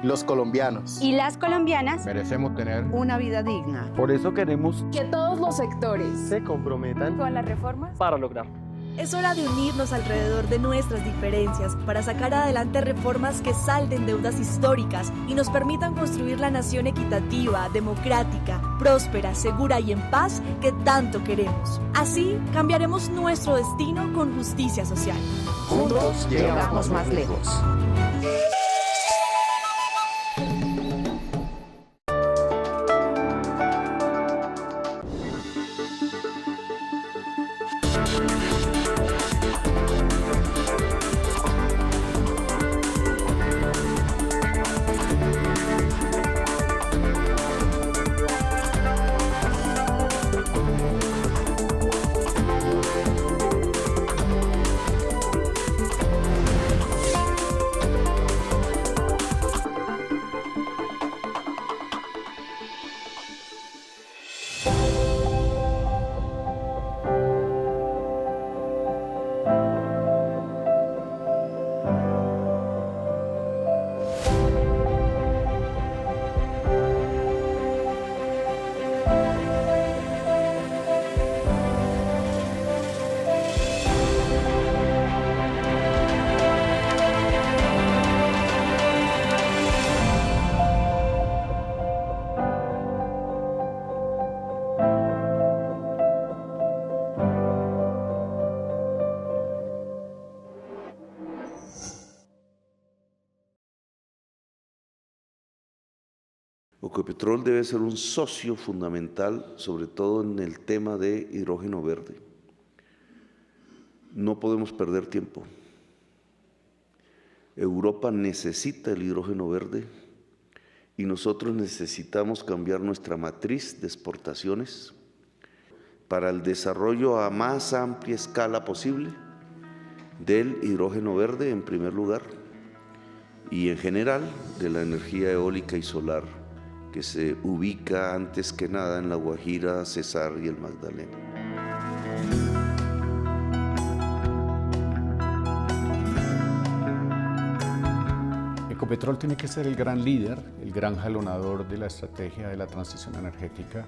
Los colombianos y las colombianas merecemos tener una vida digna. Por eso queremos que todos los sectores se comprometan con las reformas para lograr. Es hora de unirnos alrededor de nuestras diferencias para sacar adelante reformas que salden deudas históricas y nos permitan construir la nación equitativa, democrática, próspera, segura y en paz que tanto queremos. Así cambiaremos nuestro destino con justicia social. Juntos llegamos más lejos. Ecopetrol debe ser un socio fundamental, sobre todo en el tema de hidrógeno verde. No podemos perder tiempo. Europa necesita el hidrógeno verde y nosotros necesitamos cambiar nuestra matriz de exportaciones para el desarrollo a más amplia escala posible del hidrógeno verde en primer lugar y en general de la energía eólica y solar, que se ubica antes que nada en La Guajira, Cesar y el Magdalena. Ecopetrol tiene que ser el gran líder, el gran jalonador de la estrategia de la transición energética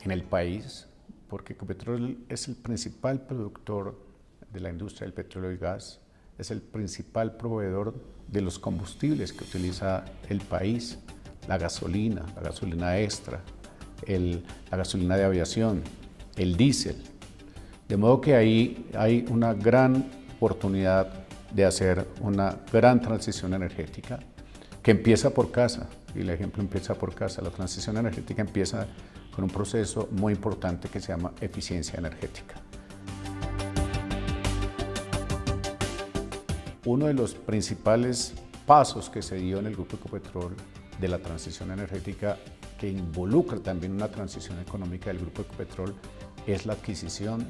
en el país, porque Ecopetrol es el principal productor de la industria del petróleo y gas, es el principal proveedor de los combustibles que utiliza el país, la gasolina extra, la gasolina de aviación, el diésel. De modo que ahí hay una gran oportunidad de hacer una gran transición energética que empieza por casa, y el ejemplo empieza por casa. La transición energética empieza con un proceso muy importante que se llama eficiencia energética. Uno de los principales pasos que se dio en el Grupo Ecopetrol de la transición energética, que involucra también una transición económica del Grupo Ecopetrol, es la adquisición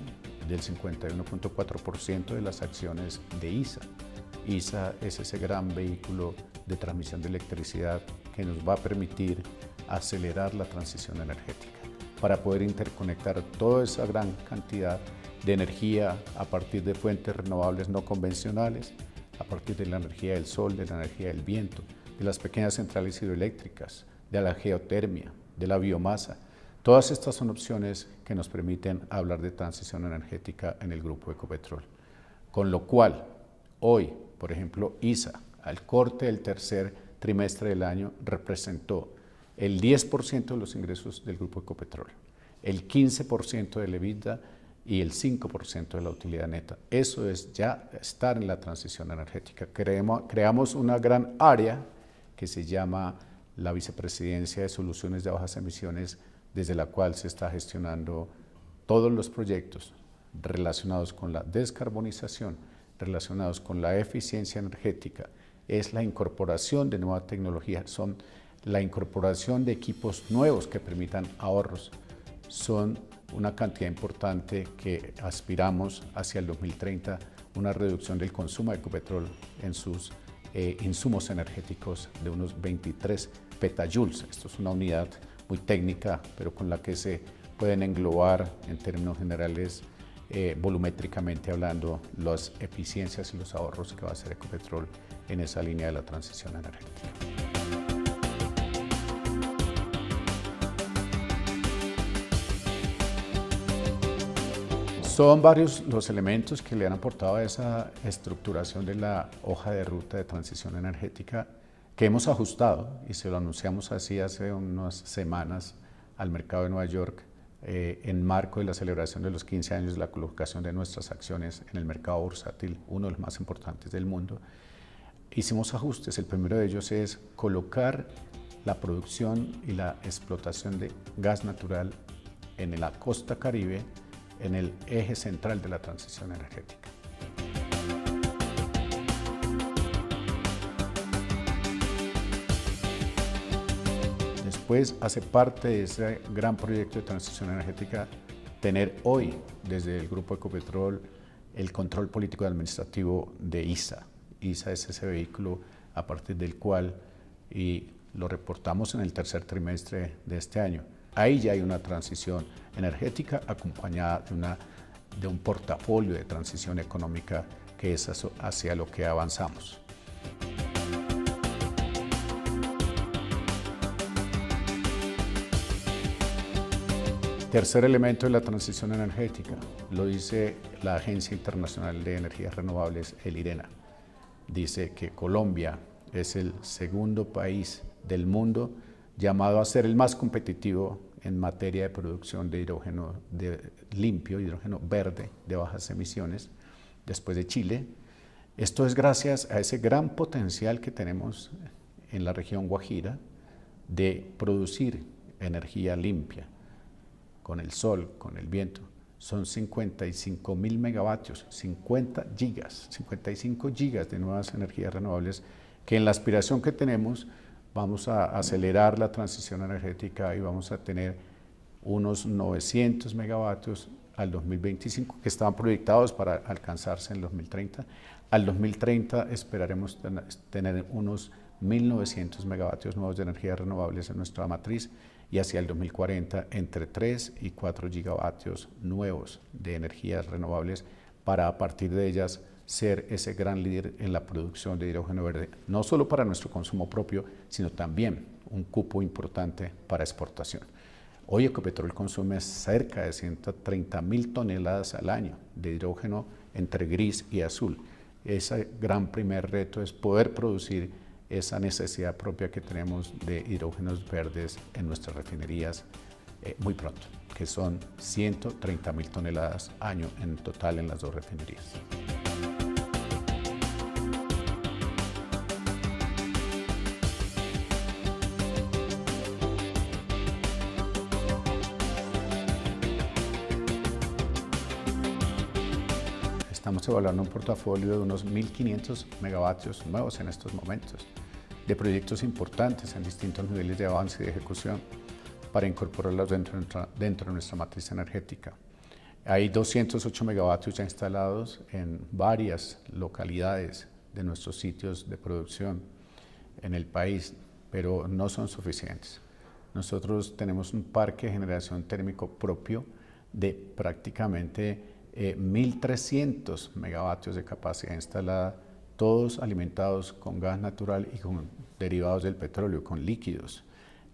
del 51.4% de las acciones de ISA. ISA es ese gran vehículo de transmisión de electricidad que nos va a permitir acelerar la transición energética para poder interconectar toda esa gran cantidad de energía a partir de fuentes renovables no convencionales, a partir de la energía del sol, de la energía del viento, de las pequeñas centrales hidroeléctricas, de la geotermia, de la biomasa. Todas estas son opciones que nos permiten hablar de transición energética en el Grupo Ecopetrol. Con lo cual, hoy, por ejemplo, ISA, al corte del tercer trimestre del año, representó el 10% de los ingresos del Grupo Ecopetrol, el 15% del EBITDA y el 5% de la utilidad neta. Eso es ya estar en la transición energética. Creamos una gran área que se llama la Vicepresidencia de Soluciones de Bajas Emisiones, desde la cual se está gestionando todos los proyectos relacionados con la descarbonización, relacionados con la eficiencia energética, es la incorporación de nueva tecnología, son la incorporación de equipos nuevos que permitan ahorros, son una cantidad importante que aspiramos hacia el 2030, una reducción del consumo de Ecopetrol en sus insumos energéticos de unos 23 petajoules. Esto es una unidad muy técnica, pero con la que se pueden englobar en términos generales volumétricamente hablando, las eficiencias y los ahorros que va a hacer Ecopetrol en esa línea de la transición energética. Son varios los elementos que le han aportado a esa estructuración de la hoja de ruta de transición energética que hemos ajustado, y se lo anunciamos así hace unas semanas al mercado de Nueva York, en marco de la celebración de los 15 años de la colocación de nuestras acciones en el mercado bursátil, uno de los más importantes del mundo. Hicimos ajustes. El primero de ellos es colocar la producción y la explotación de gas natural en la costa Caribe en el eje central de la transición energética. Después hace parte de ese gran proyecto de transición energética tener hoy desde el Grupo Ecopetrol el control político y administrativo de ISA. ISA es ese vehículo a partir del cual, y lo reportamos en el tercer trimestre de este año, ahí ya hay una transición energética acompañada de un portafolio de transición económica que es hacia lo que avanzamos. Tercer elemento de la transición energética, lo dice la Agencia Internacional de Energías Renovables, el IRENA. Dice que Colombia es el segundo país del mundo llamado a ser el más competitivo en materia de producción de hidrógeno limpio, hidrógeno verde de bajas emisiones, después de Chile. Esto es gracias a ese gran potencial que tenemos en la región Guajira de producir energía limpia, con el sol, con el viento. Son 55.000 megavatios, 55 gigas de nuevas energías renovables que en la aspiración que tenemos vamos a acelerar la transición energética y vamos a tener unos 900 megavatios al 2025 que estaban proyectados para alcanzarse en 2030. Al 2030 esperaremos tener unos 1.900 megavatios nuevos de energías renovables en nuestra matriz y hacia el 2040 entre 3 y 4 gigavatios nuevos de energías renovables para a partir de ellas ser ese gran líder en la producción de hidrógeno verde, no solo para nuestro consumo propio, sino también un cupo importante para exportación. Hoy Ecopetrol consume cerca de 130.000 toneladas al año de hidrógeno entre gris y azul. Ese gran primer reto es poder producir esa necesidad propia que tenemos de hidrógenos verdes en nuestras refinerías muy pronto, que son 130.000 toneladas año en total en las dos refinerías. Estamos evaluando un portafolio de unos 1.500 megavatios nuevos en estos momentos, de proyectos importantes en distintos niveles de avance y de ejecución para incorporarlos dentro de nuestra matriz energética. Hay 208 megavatios ya instalados en varias localidades de nuestros sitios de producción en el país, pero no son suficientes. Nosotros tenemos un parque de generación térmico propio de prácticamente 1.300 megavatios de capacidad instalada, todos alimentados con gas natural y con derivados del petróleo, con líquidos.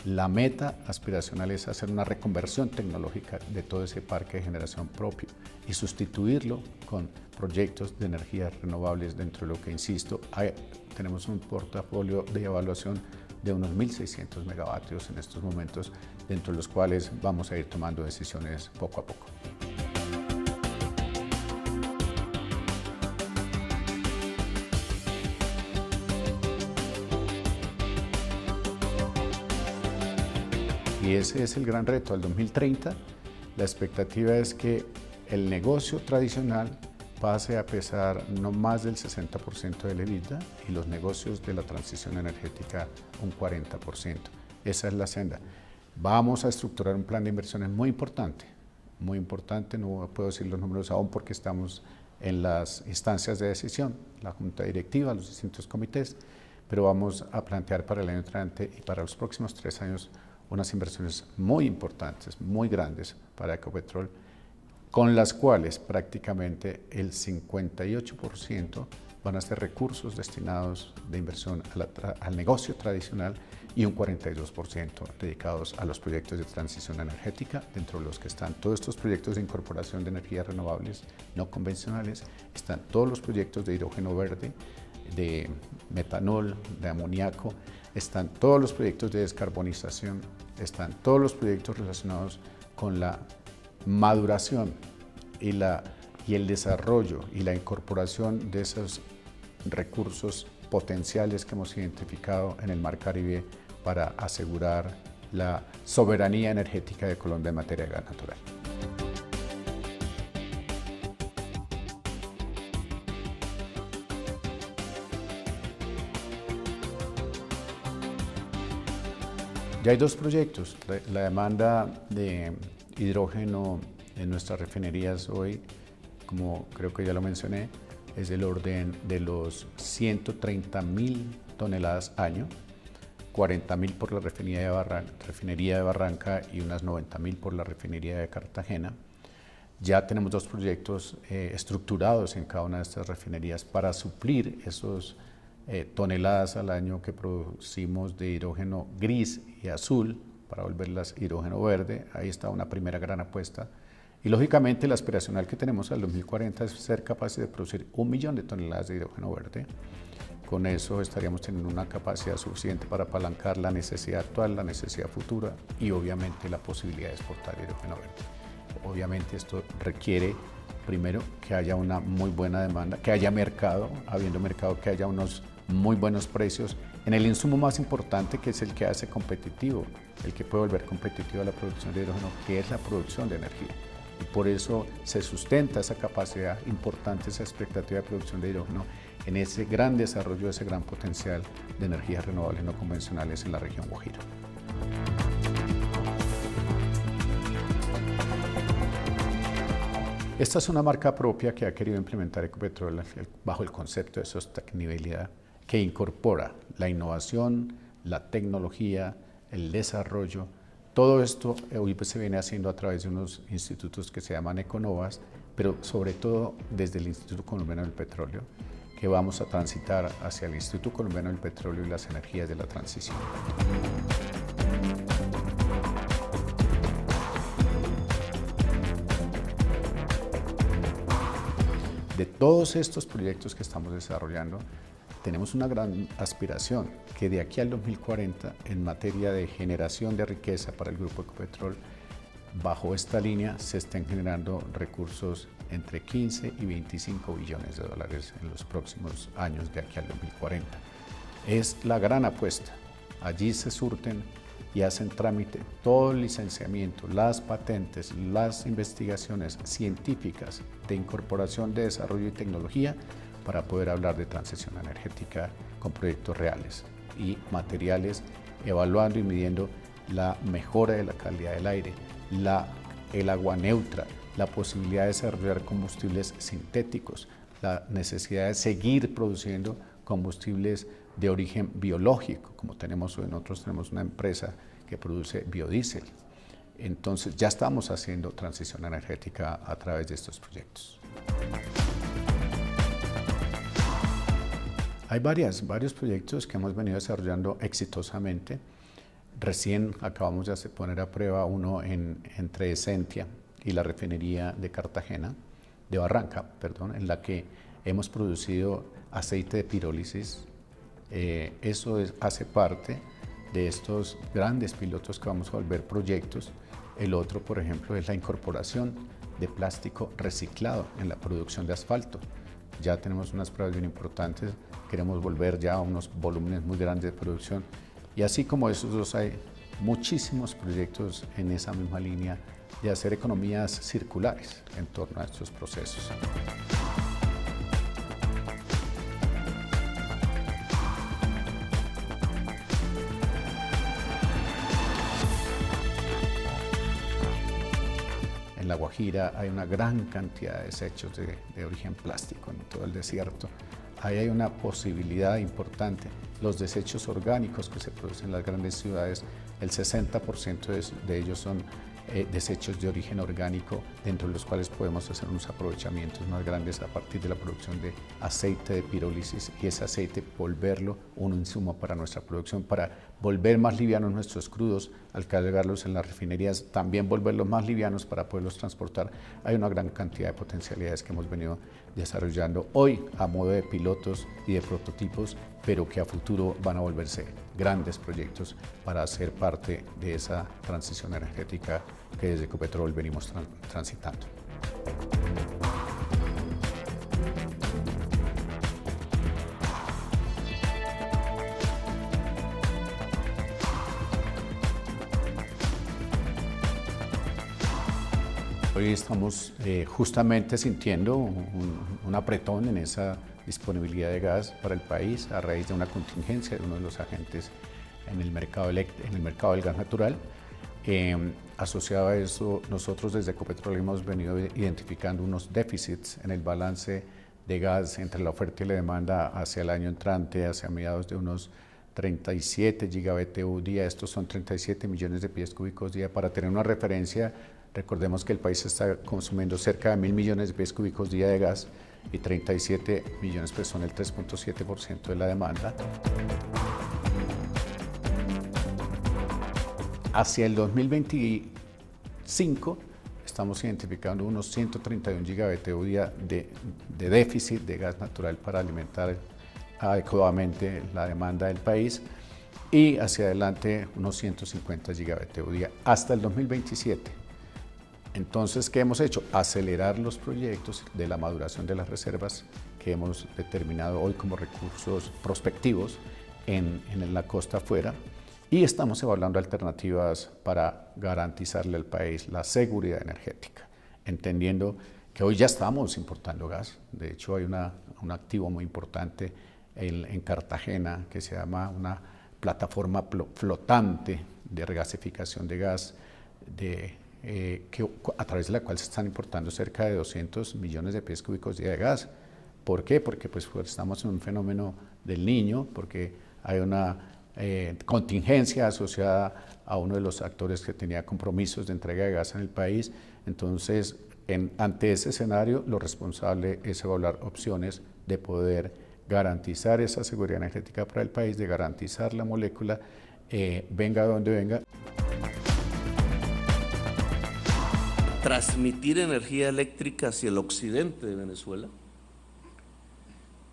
La meta aspiracional es hacer una reconversión tecnológica de todo ese parque de generación propio y sustituirlo con proyectos de energías renovables dentro de lo que, insisto, tenemos un portafolio de evaluación de unos 1.600 megavatios en estos momentos, dentro de los cuales vamos a ir tomando decisiones poco a poco. Y ese es el gran reto. Al 2030, la expectativa es que el negocio tradicional pase a pesar no más del 60% del EBITDA y los negocios de la transición energética un 40%. Esa es la senda. Vamos a estructurar un plan de inversiones muy importante, no puedo decir los números aún porque estamos en las instancias de decisión, la junta directiva, los distintos comités, pero vamos a plantear para el año entrante y para los próximos 3 años unas inversiones muy importantes, muy grandes para Ecopetrol, con las cuales prácticamente el 58% van a ser recursos destinados de inversión al negocio tradicional y un 42% dedicados a los proyectos de transición energética, dentro de los que están todos estos proyectos de incorporación de energías renovables no convencionales, están todos los proyectos de hidrógeno verde, de metanol, de amoníaco, están todos los proyectos de descarbonización, están todos los proyectos relacionados con la maduración y el desarrollo y la incorporación de esos recursos potenciales que hemos identificado en el Mar Caribe para asegurar la soberanía energética de Colombia en materia de gas natural. Ya hay dos proyectos. La demanda de hidrógeno en nuestras refinerías hoy, como creo que ya lo mencioné, es del orden de los 130.000 toneladas año, 40.000 por la refinería de Barranca y unas 90.000 por la refinería de Cartagena. Ya tenemos dos proyectos estructurados en cada una de estas refinerías para suplir esos toneladas al año que producimos de hidrógeno gris y azul para volverlas hidrógeno verde. Ahí está una primera gran apuesta. Y lógicamente la aspiracional que tenemos al 2040 es ser capaces de producir 1 millón de toneladas de hidrógeno verde. Con eso estaríamos teniendo una capacidad suficiente para apalancar la necesidad actual, la necesidad futura y obviamente la posibilidad de exportar hidrógeno verde. Obviamente esto requiere primero que haya una muy buena demanda, que haya mercado, habiendo mercado, que haya unos muy buenos precios en el insumo más importante, que es el que hace competitivo, el que puede volver competitiva la producción de hidrógeno, que es la producción de energía. Y por eso se sustenta esa capacidad importante, esa expectativa de producción de hidrógeno en ese gran desarrollo, ese gran potencial de energías renovables no convencionales en la región Guajiro. Esta es una marca propia que ha querido implementar Ecopetrol bajo el concepto de sostenibilidad, que incorpora la innovación, la tecnología, el desarrollo. Todo esto hoy se viene haciendo a través de unos institutos que se llaman Econovas, pero sobre todo desde el Instituto Colombiano del Petróleo, que vamos a transitar hacia el Instituto Colombiano del Petróleo y las energías de la transición. De todos estos proyectos que estamos desarrollando, tenemos una gran aspiración que de aquí al 2040, en materia de generación de riqueza para el Grupo Ecopetrol, bajo esta línea se estén generando recursos entre 15 y 25 billones de dólares en los próximos años de aquí al 2040. Es la gran apuesta. Allí se surten y hacen trámite todo el licenciamiento, las patentes, las investigaciones científicas de incorporación de desarrollo y tecnología para poder hablar de transición energética con proyectos reales y materiales, evaluando y midiendo la mejora de la calidad del aire, el agua neutra, la posibilidad de desarrollar combustibles sintéticos, la necesidad de seguir produciendo combustibles de origen biológico, como tenemos hoy. Nosotros tenemos una empresa que produce biodiesel. Entonces ya estamos haciendo transición energética a través de estos proyectos. Hay varios proyectos que hemos venido desarrollando exitosamente. Recién acabamos de poner a prueba uno entre Esentia y la refinería de Cartagena, de Barranca, perdón, en la que hemos producido aceite de pirólisis. Eso hace parte de estos grandes pilotos que vamos a volver proyectos. El otro, por ejemplo, es la incorporación de plástico reciclado en la producción de asfalto. Ya tenemos unas pruebas bien importantes, queremos volver ya a unos volúmenes muy grandes de producción. Y así como esos dos, hay muchísimos proyectos en esa misma línea de hacer economías circulares en torno a estos procesos. En La Guajira hay una gran cantidad de desechos de origen plástico en todo el desierto. Ahí hay una posibilidad importante. Los desechos orgánicos que se producen en las grandes ciudades, el 60% de ellos son desechos de origen orgánico, dentro de los cuales podemos hacer unos aprovechamientos más grandes a partir de la producción de aceite de pirólisis, y ese aceite volverlo un insumo para nuestra producción, para volver más livianos nuestros crudos al cargarlos en las refinerías, también volverlos más livianos para poderlos transportar. Hay una gran cantidad de potencialidades que hemos venido desarrollando hoy a modo de pilotos y de prototipos, pero que a futuro van a volverse grandes proyectos para ser parte de esa transición energética que desde Ecopetrol venimos transitando. Hoy estamos justamente sintiendo un apretón en esa disponibilidad de gas para el país a raíz de una contingencia de uno de los agentes en el mercado del gas natural. Asociado a eso, nosotros desde Ecopetrol hemos venido identificando unos déficits en el balance de gas entre la oferta y la demanda hacia el año entrante, hacia mediados de unos 37 GBtu día. Estos son 37 millones de pies cúbicos día. Para tener una referencia, recordemos que el país está consumiendo cerca de 1.000 millones de pies cúbicos día de gas, y 37 millones pues son el 3.7% de la demanda. Hacia el 2025 estamos identificando unos 131 GBtu día de déficit de gas natural para alimentar adecuadamente la demanda del país, y hacia adelante unos 150 GBtu día hasta el 2027. Entonces, ¿qué hemos hecho? Acelerar los proyectos de la maduración de las reservas que hemos determinado hoy como recursos prospectivos en la costa afuera, y estamos evaluando alternativas para garantizarle al país la seguridad energética, entendiendo que hoy ya estamos importando gas. De hecho, hay un activo muy importante en Cartagena que se llama una plataforma flotante de regasificación de gas a través de la cual se están importando cerca de 200 millones de pies cúbicos día de gas. ¿Por qué? Porque pues estamos en un fenómeno del Niño, porque hay una contingencia asociada a uno de los actores que tenía compromisos de entrega de gas en el país. Entonces, ante ese escenario, lo responsable es evaluar opciones de poder garantizar esa seguridad energética para el país, de garantizar la molécula, venga donde venga. Transmitir energía eléctrica hacia el occidente de Venezuela,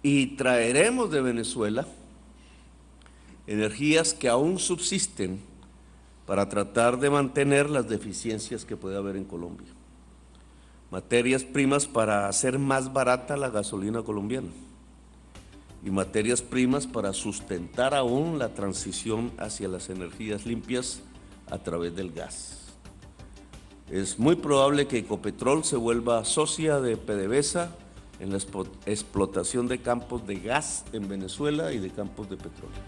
y traeremos de Venezuela energías que aún subsisten para tratar de mantener las deficiencias que puede haber en Colombia. Materias primas para hacer más barata la gasolina colombiana, y materias primas para sustentar aún la transición hacia las energías limpias a través del gas. Es muy probable que Ecopetrol se vuelva socia de PDVSA en la explotación de campos de gas en Venezuela y de campos de petróleo.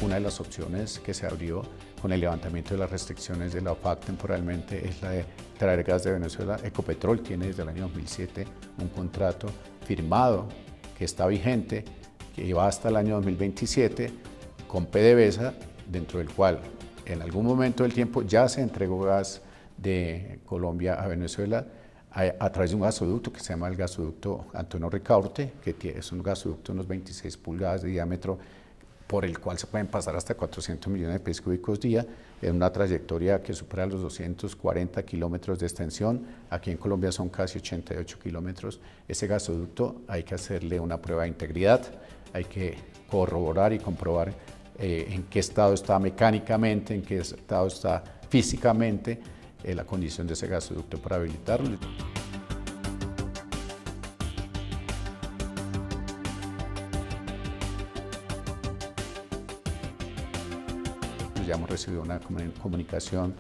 Una de las opciones que se abrió con el levantamiento de las restricciones de la OPAC temporalmente es la de traer gas de Venezuela. Ecopetrol tiene desde el año 2007 un contrato firmado que está vigente, que va hasta el año 2027 con PDVSA, dentro del cual en algún momento del tiempo ya se entregó gas de Colombia a Venezuela a través de un gasoducto que se llama el gasoducto Antonio Ricaurte, que es un gasoducto de unos 26 pulgadas de diámetro, por el cual se pueden pasar hasta 400 millones de pies cúbicos día, en una trayectoria que supera los 240 kilómetros de extensión. Aquí en Colombia son casi 88 kilómetros. Ese gasoducto hay que hacerle una prueba de integridad, hay que corroborar y comprobar en qué estado está mecánicamente, en qué estado está físicamente la condición de ese gasoducto para habilitarlo. Ya hemos recibido una comunicación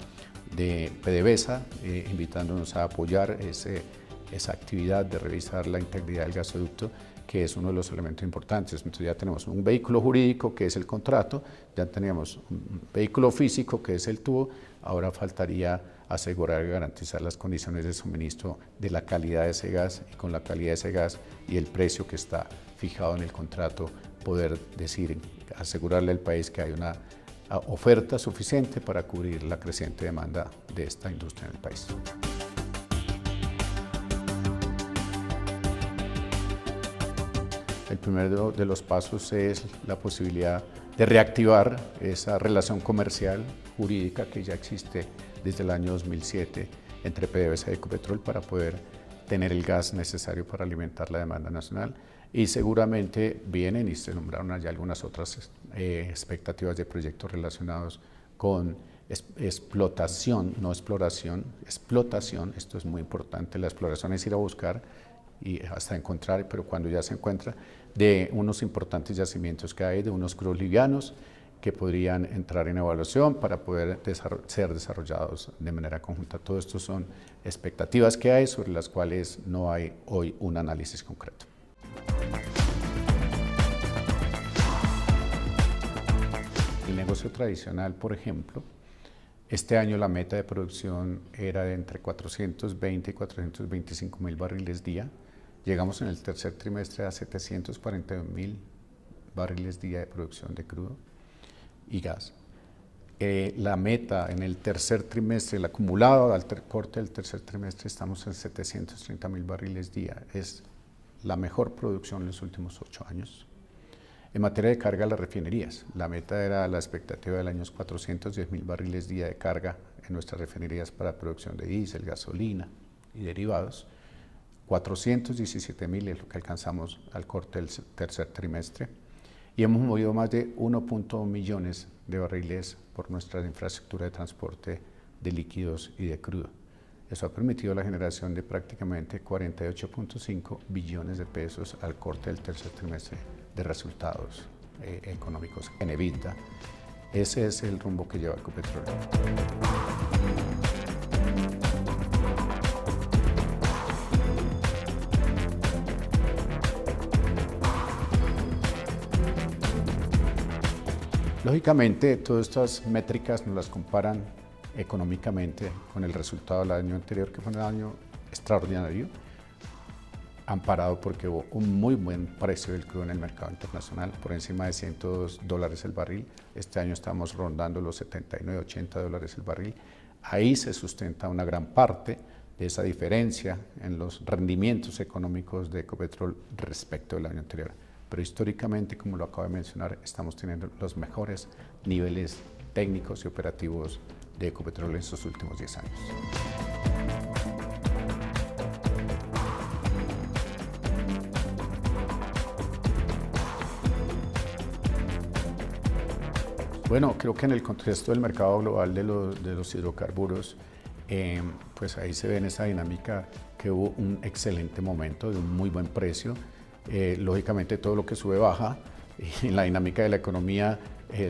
de PDVSA invitándonos a apoyar esa actividad de revisar la integridad del gasoducto, que es uno de los elementos importantes. Entonces ya tenemos un vehículo jurídico, que es el contrato, ya teníamos un vehículo físico, que es el tubo, ahora faltaría asegurar y garantizar las condiciones de suministro de la calidad de ese gas, y con la calidad de ese gas y el precio que está fijado en el contrato, poder decir, asegurarle al país que hay una oferta suficiente para cubrir la creciente demanda de esta industria en el país. El primero de los pasos es la posibilidad de reactivar esa relación comercial jurídica que ya existe desde el año 2007 entre PDVSA y Ecopetrol para poder tener el gas necesario para alimentar la demanda nacional, y seguramente vienen y se nombraron allá algunas otras expectativas de proyectos relacionados con explotación, no exploración, explotación. Esto es muy importante. La exploración es ir a buscar y hasta encontrar, pero cuando ya se encuentra, de unos importantes yacimientos que hay, de unos crudos livianos que podrían entrar en evaluación para poder ser desarrollados de manera conjunta. Todo esto son expectativas que hay sobre las cuales no hay hoy un análisis concreto. El negocio tradicional, por ejemplo, este año la meta de producción era de entre 420 y 425 mil barriles día. Llegamos en el tercer trimestre a 741 mil barriles día de producción de crudo y gas. La meta en el tercer trimestre, el acumulado al corte del tercer trimestre, estamos en 730 mil barriles día. Es la mejor producción en los últimos 8 años. En materia de carga, las refinerías, la meta era la expectativa del año 410 mil barriles día de carga en nuestras refinerías para producción de diésel, gasolina y derivados. 417 mil es lo que alcanzamos al corte del tercer trimestre, y hemos movido más de 1.1 millones de barriles por nuestra infraestructura de transporte de líquidos y de crudo. Eso ha permitido la generación de prácticamente 48.5 billones de pesos al corte del tercer trimestre de resultados económicos en EBITDA. Ese es el rumbo que lleva Ecopetrol. Lógicamente, todas estas métricas nos las comparan económicamente con el resultado del año anterior, que fue un año extraordinario, amparado porque hubo un muy buen precio del crudo en el mercado internacional, por encima de $102 el barril. Este año estamos rondando los 79, 80 dólares el barril. Ahí se sustenta una gran parte de esa diferencia en los rendimientos económicos de Ecopetrol respecto del año anterior. Pero históricamente, como lo acabo de mencionar, estamos teniendo los mejores niveles técnicos y operativos de Ecopetrol en estos últimos 10 años. Bueno, creo que en el contexto del mercado global de los hidrocarburos, pues ahí se ve en esa dinámica que hubo un excelente momento de un muy buen precio. Lógicamente todo lo que sube baja, y en la dinámica de la economía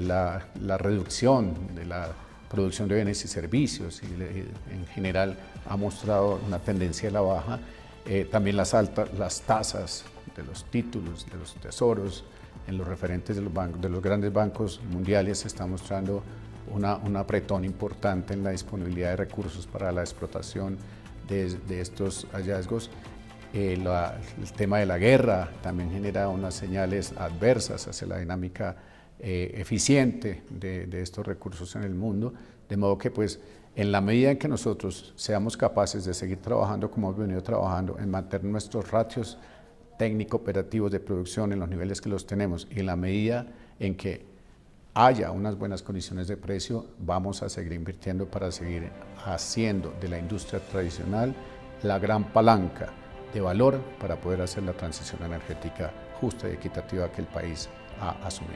la reducción de la producción de bienes y servicios en general ha mostrado una tendencia a la baja. También las tasas de los títulos, de los tesoros en los referentes de los grandes bancos mundiales se está mostrando un apretón importante en la disponibilidad de recursos para la explotación de estos hallazgos. El tema de la guerra también genera unas señales adversas hacia la dinámica eficiente de estos recursos en el mundo, de modo que pues en la medida en que nosotros seamos capaces de seguir trabajando como hemos venido trabajando, en mantener nuestros ratios técnico-operativos de producción en los niveles que los tenemos, y en la medida en que haya unas buenas condiciones de precio, vamos a seguir invirtiendo para seguir haciendo de la industria tradicional la gran palanca de valor para poder hacer la transición energética justa y equitativa que el país ha asumido.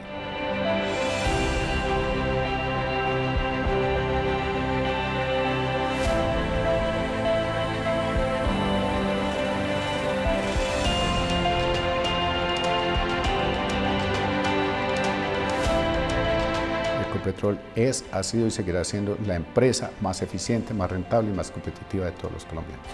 Ecopetrol ha sido y seguirá siendo la empresa más eficiente, más rentable y más competitiva de todos los colombianos.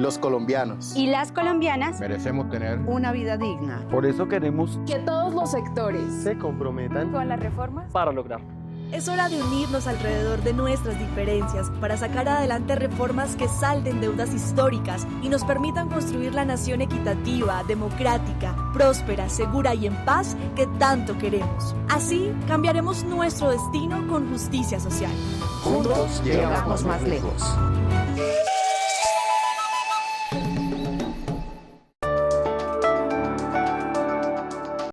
Los colombianos y las colombianas merecemos tener una vida digna. Por eso queremos que todos los sectores se comprometan con las reformas para lograrlo. Es hora de unirnos alrededor de nuestras diferencias para sacar adelante reformas que salden deudas históricas y nos permitan construir la nación equitativa, democrática, próspera, segura y en paz que tanto queremos. Así cambiaremos nuestro destino con justicia social. Juntos llegamos más lejos.